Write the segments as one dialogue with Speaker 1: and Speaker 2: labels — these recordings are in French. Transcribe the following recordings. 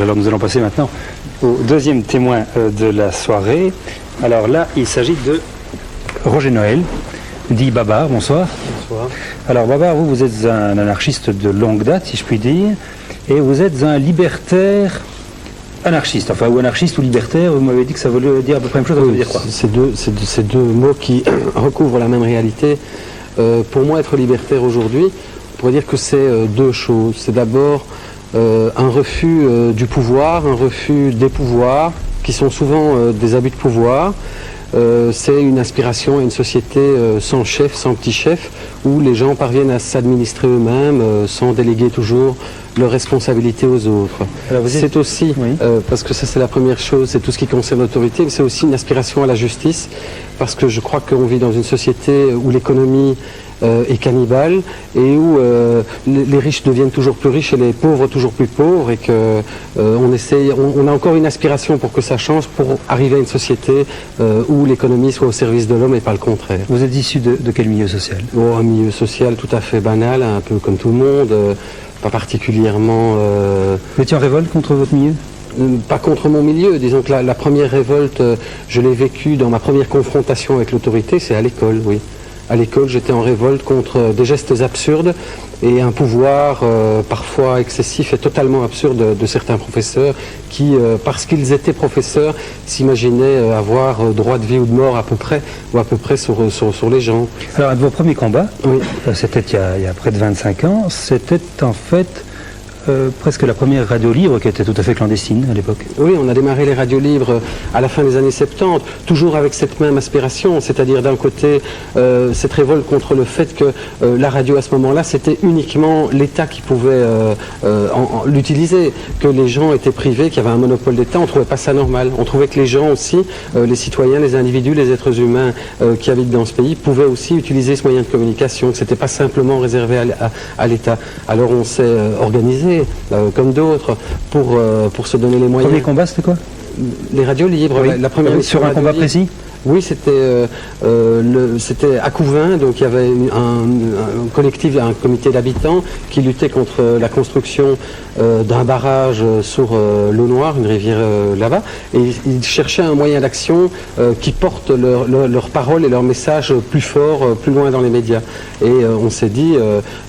Speaker 1: Alors nous allons passer maintenant au deuxième témoin de la soirée. Alors là, il s'agit de Roger Noël, dit Babar. Bonsoir.
Speaker 2: Bonsoir.
Speaker 1: Alors Babar, vous êtes un anarchiste de longue date, si je puis dire, et vous êtes un libertaire anarchiste, enfin, ou anarchiste ou libertaire. Vous m'avez dit que ça voulait dire à peu près la même chose. Ça veut dire quoi?
Speaker 2: C'est deux mots qui recouvrent la même réalité. Pour moi, être libertaire aujourd'hui, on pourrait dire que c'est deux choses. C'est d'abord un refus du pouvoir, un refus des pouvoirs, qui sont souvent des abus de pouvoir. C'est une aspiration à une société sans chef, sans petit chef, où les gens parviennent à s'administrer eux-mêmes, sans déléguer toujours leurs responsabilités aux autres. C'est aussi, oui. Parce que ça c'est la première chose, c'est tout ce qui concerne l'autorité, mais c'est aussi une aspiration à la justice, parce que je crois qu'on vit dans une société où l'économie est cannibale et où les riches deviennent toujours plus riches et les pauvres toujours plus pauvres, et que on a encore une aspiration pour que ça change, pour arriver à une société où l'économie soit au service de l'homme et pas le contraire.
Speaker 1: Vous êtes issu de quel milieu social?
Speaker 2: Un milieu social tout à fait banal, un peu comme tout le monde, pas particulièrement...
Speaker 1: Vous étiez en révolte contre votre milieu?
Speaker 2: Pas contre mon milieu, disons que la première révolte, je l'ai vécue dans ma première confrontation avec l'autorité, c'est à l'école, oui. À l'école, j'étais en révolte contre des gestes absurdes et un pouvoir parfois excessif et totalement absurde de certains professeurs qui, parce qu'ils étaient professeurs, s'imaginaient avoir droit de vie ou de mort à peu près, ou à peu près sur les gens.
Speaker 1: Alors, un de vos premiers combats,
Speaker 2: oui.
Speaker 1: C'était il y a près de 25 ans, c'était en fait... presque la première radio libre qui était tout à fait clandestine à l'époque.
Speaker 2: Oui, on a démarré les radios libres à la fin des années 70, toujours avec cette même aspiration, c'est-à-dire d'un côté cette révolte contre le fait que la radio à ce moment-là, c'était uniquement l'État qui pouvait l'utiliser, que les gens étaient privés, qu'il y avait un monopole d'État. On ne trouvait pas ça normal. On trouvait que les gens aussi, les citoyens, les individus, les êtres humains qui habitent dans ce pays pouvaient aussi utiliser ce moyen de communication, que ce n'était pas simplement réservé à l'État. Alors on s'est organisé comme d'autres, pour se donner les moyens.
Speaker 1: Le premier combat, c'était quoi?
Speaker 2: Les radios libres.
Speaker 1: Oui.
Speaker 2: La première
Speaker 1: sur un combat précis?
Speaker 2: Oui, c'était à Couvain, donc il y avait un collectif, un comité d'habitants qui luttait contre la construction d'un barrage sur l'eau Noire, une rivière là-bas, et ils cherchaient un moyen d'action qui porte leurs paroles et leurs messages plus forts, plus loin dans les médias. Et on s'est dit,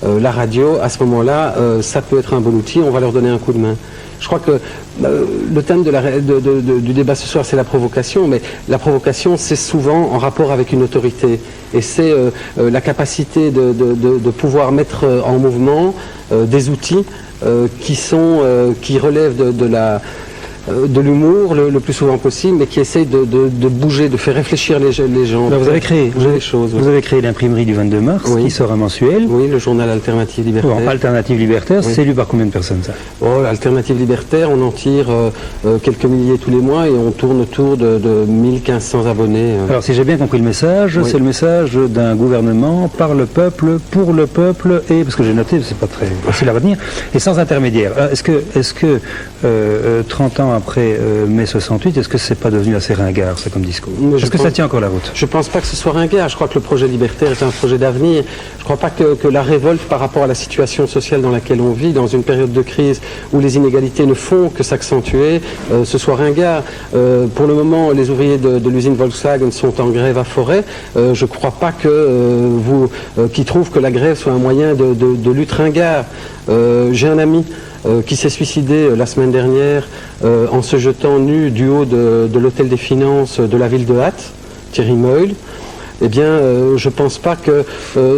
Speaker 2: la radio, à ce moment-là, ça peut être un bon outil, on va leur donner un coup de main. Je crois que le thème du débat ce soir, c'est la provocation, mais la provocation, c'est souvent en rapport avec une autorité. Et c'est la capacité de pouvoir mettre en mouvement des outils qui relèvent de l'humour le plus souvent possible, mais qui essayent de bouger, de faire réfléchir les gens.
Speaker 1: Alors vous avez créé
Speaker 2: les choses.
Speaker 1: Vous avez créé l'imprimerie du 22 mars, oui. Qui sort un mensuel.
Speaker 2: Oui, le journal Alternative Libertaire.
Speaker 1: Bon, Alternative Libertaire, oui. C'est lu par combien de personnes ça?
Speaker 2: Alternative Libertaire, on en tire quelques milliers tous les mois et on tourne autour de 1500 abonnés.
Speaker 1: Alors si j'ai bien compris le message, oui. C'est le message d'un gouvernement par le peuple, pour le peuple, et parce que j'ai noté, c'est pas très facile à retenir, et sans intermédiaire. Est-ce que 30 ans après mai 68, est-ce que c'est pas devenu assez ringard, ça, comme discours? Est-ce que ça tient encore la route?
Speaker 2: Je pense pas que ce soit ringard. Je crois que le projet libertaire est un projet d'avenir. Je crois pas que la révolte par rapport à la situation sociale dans laquelle on vit, dans une période de crise où les inégalités ne font que s'accentuer, ce soit ringard. Pour le moment, les ouvriers de l'usine Volkswagen sont en grève à Forêt. Je crois pas qui trouvent que la grève soit un moyen de lutte ringard. J'ai un ami qui s'est suicidé la semaine dernière en se jetant nu du haut de l'hôtel des finances de la ville de Hatt, Thierry Meul. Eh bien, je ne pense pas que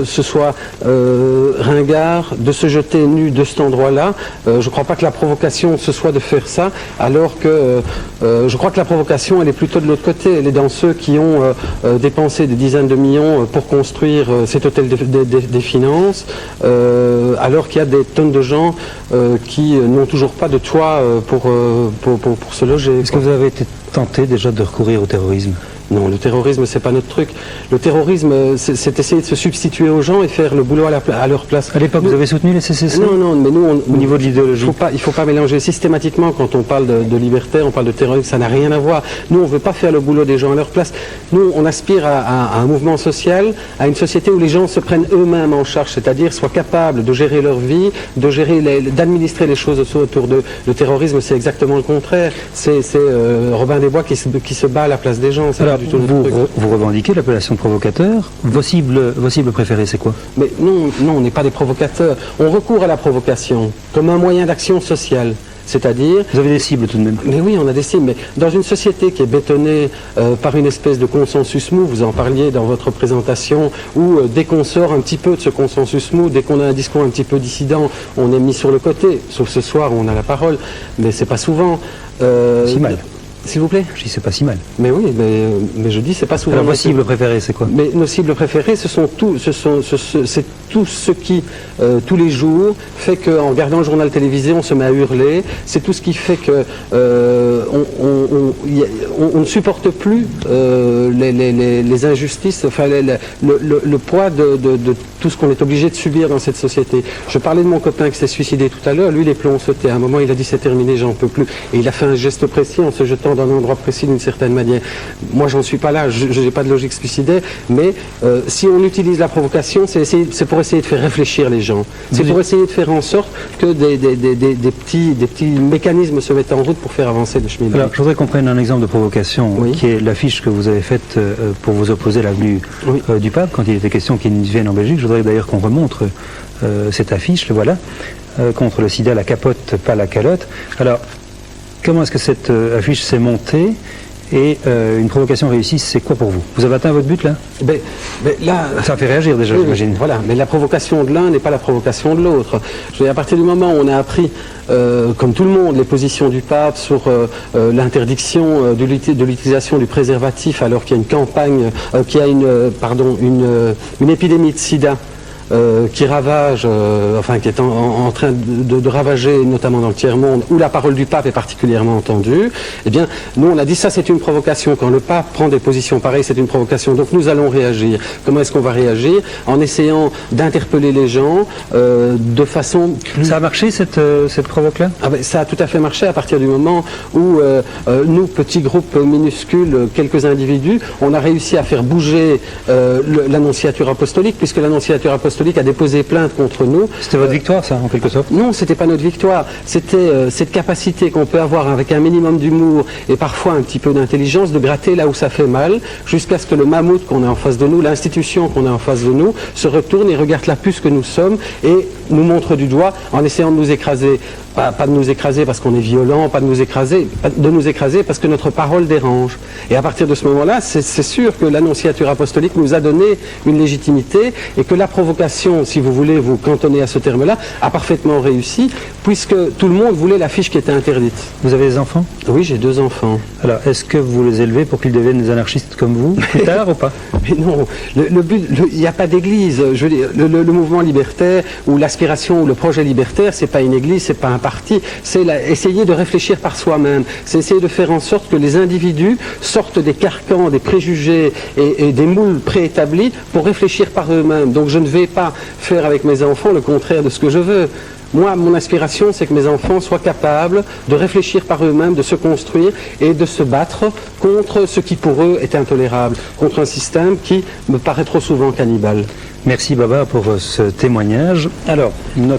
Speaker 2: ce soit ringard de se jeter nu de cet endroit-là. Je ne crois pas que la provocation, ce soit de faire ça, alors que je crois que la provocation, elle est plutôt de l'autre côté. Elle est dans ceux qui ont dépensé des dizaines de millions pour construire cet hôtel des finances, alors qu'il y a des tonnes de gens qui n'ont toujours pas de toit pour se loger.
Speaker 1: Est-ce que vous avez été tenté déjà de recourir au terrorisme?
Speaker 2: Non, le terrorisme, c'est pas notre truc. Le terrorisme, c'est essayer de se substituer aux gens et faire le boulot à leur place.
Speaker 1: À l'époque, vous avez soutenu les CCC?
Speaker 2: Non, mais nous,
Speaker 1: au niveau de l'idéologie.
Speaker 2: Il faut pas mélanger systématiquement quand on parle de libertaire, on parle de terrorisme, ça n'a rien à voir. Nous, on veut pas faire le boulot des gens à leur place. Nous, on aspire à un mouvement social, à une société où les gens se prennent eux-mêmes en charge, c'est-à-dire soient capables de gérer leur vie, d'administrer les choses autour d'eux. Le terrorisme, c'est exactement le contraire. C'est Robin des Bois qui se bat à la place des gens.
Speaker 1: Alors, vous revendiquez l'appellation de provocateur. Vos cibles préférées, c'est quoi?
Speaker 2: Mais non, on n'est pas des provocateurs. On recourt à la provocation comme un moyen d'action sociale. C'est-à-dire...
Speaker 1: Vous avez des cibles tout de même?
Speaker 2: Mais oui, on a des cibles. Mais dans une société qui est bétonnée par une espèce de consensus mou, vous en parliez dans votre présentation, où dès qu'on sort un petit peu de ce consensus mou, dès qu'on a un discours un petit peu dissident, on est mis sur le côté. Sauf ce soir où on a la parole, mais c'est pas souvent.
Speaker 1: Si mal.
Speaker 2: S'il vous plaît?
Speaker 1: Je dis c'est pas si mal.
Speaker 2: Mais oui, mais je dis c'est pas souvent.
Speaker 1: Alors vos cibles préférées, c'est quoi?
Speaker 2: Mais nos cibles préférées, c'est tout ce qui, tous les jours, fait qu'en regardant le journal télévisé, on se met à hurler. C'est tout ce qui fait que on ne supporte plus les injustices, enfin le poids de tout ce qu'on est obligé de subir dans cette société. Je parlais de mon copain qui s'est suicidé tout à l'heure. Lui, les plombs ont sauté. À un moment, il a dit c'est terminé, j'en peux plus. Et il a fait un geste précis en se jetant dans un endroit précis d'une certaine manière. Moi, j'en suis pas là. Je n'ai pas de logique suicidaire. Mais si on utilise la provocation, c'est pour essayer de faire réfléchir les gens. C'est pour essayer de faire en sorte que des petits mécanismes se mettent en route pour faire avancer le chemin.
Speaker 1: Alors, je voudrais qu'on prenne un exemple de provocation,
Speaker 2: oui,
Speaker 1: qui est l'affiche que vous avez faite pour vous opposer à l'avenue
Speaker 2: oui,
Speaker 1: du Pape, quand il était question qu'il vienne en Belgique. Je voudrais d'ailleurs qu'on remontre cette affiche, le voilà, contre le sida, la capote, pas la calotte. Alors, comment est-ce que cette affiche s'est montée? Et une provocation réussie, c'est quoi pour vous? Vous avez atteint votre but là?
Speaker 2: Là,
Speaker 1: ça fait réagir déjà,
Speaker 2: oui,
Speaker 1: j'imagine.
Speaker 2: Voilà, mais la provocation de l'un n'est pas la provocation de l'autre. À partir du moment où on a appris, comme tout le monde, les positions du pape sur l'interdiction de l'utilisation du préservatif, alors qu'il y a une campagne, qu'il y a une épidémie de sida. Qui ravage, qui est en train de ravager, notamment dans le tiers-monde, où la parole du pape est particulièrement entendue, eh bien, nous, on a dit ça, c'est une provocation. Quand le pape prend des positions pareilles, c'est une provocation. Donc, nous allons réagir. Comment est-ce qu'on va réagir? En essayant d'interpeller les gens de façon...
Speaker 1: Ça a marché, cette provoque-là?
Speaker 2: Ça a tout à fait marché à partir du moment où nous, petits groupes minuscules, quelques individus, on a réussi à faire bouger l'annonciature apostolique, puisque l'annonciature apostolique a déposé plainte contre nous.
Speaker 1: C'était votre victoire, ça, en quelque sorte?
Speaker 2: Non, c'était pas notre victoire. C'était cette capacité qu'on peut avoir avec un minimum d'humour et parfois un petit peu d'intelligence de gratter là où ça fait mal, jusqu'à ce que le mammouth qu'on a en face de nous, l'institution qu'on a en face de nous, se retourne et regarde la puce que nous sommes et nous montre du doigt en essayant de nous écraser. Pas de nous écraser parce qu'on est violent, pas de nous écraser parce que notre parole dérange. Et à partir de ce moment-là, c'est sûr que l'annonciature apostolique nous a donné une légitimité et que la provocation, si vous voulez vous cantonner à ce terme-là, a parfaitement réussi puisque tout le monde voulait l'affiche qui était interdite.
Speaker 1: Vous avez des enfants?
Speaker 2: Oui, j'ai 2 enfants.
Speaker 1: Alors, est-ce que vous les élevez pour qu'ils deviennent des anarchistes comme vous, plus tard ou pas?
Speaker 2: Mais non, le but, il n'y a pas d'église. Je veux dire, le mouvement libertaire ou l'aspiration ou le projet libertaire, c'est pas une église, c'est pas un parti, c'est essayer de réfléchir par soi-même, c'est essayer de faire en sorte que les individus sortent des carcans, des préjugés et des moules préétablis pour réfléchir par eux-mêmes. Donc je ne vais pas faire avec mes enfants le contraire de ce que je veux. Moi, mon aspiration, c'est que mes enfants soient capables de réfléchir par eux-mêmes, de se construire et de se battre contre ce qui pour eux est intolérable, contre un système qui me paraît trop souvent cannibale.
Speaker 1: Merci Baba pour ce témoignage. Alors, notre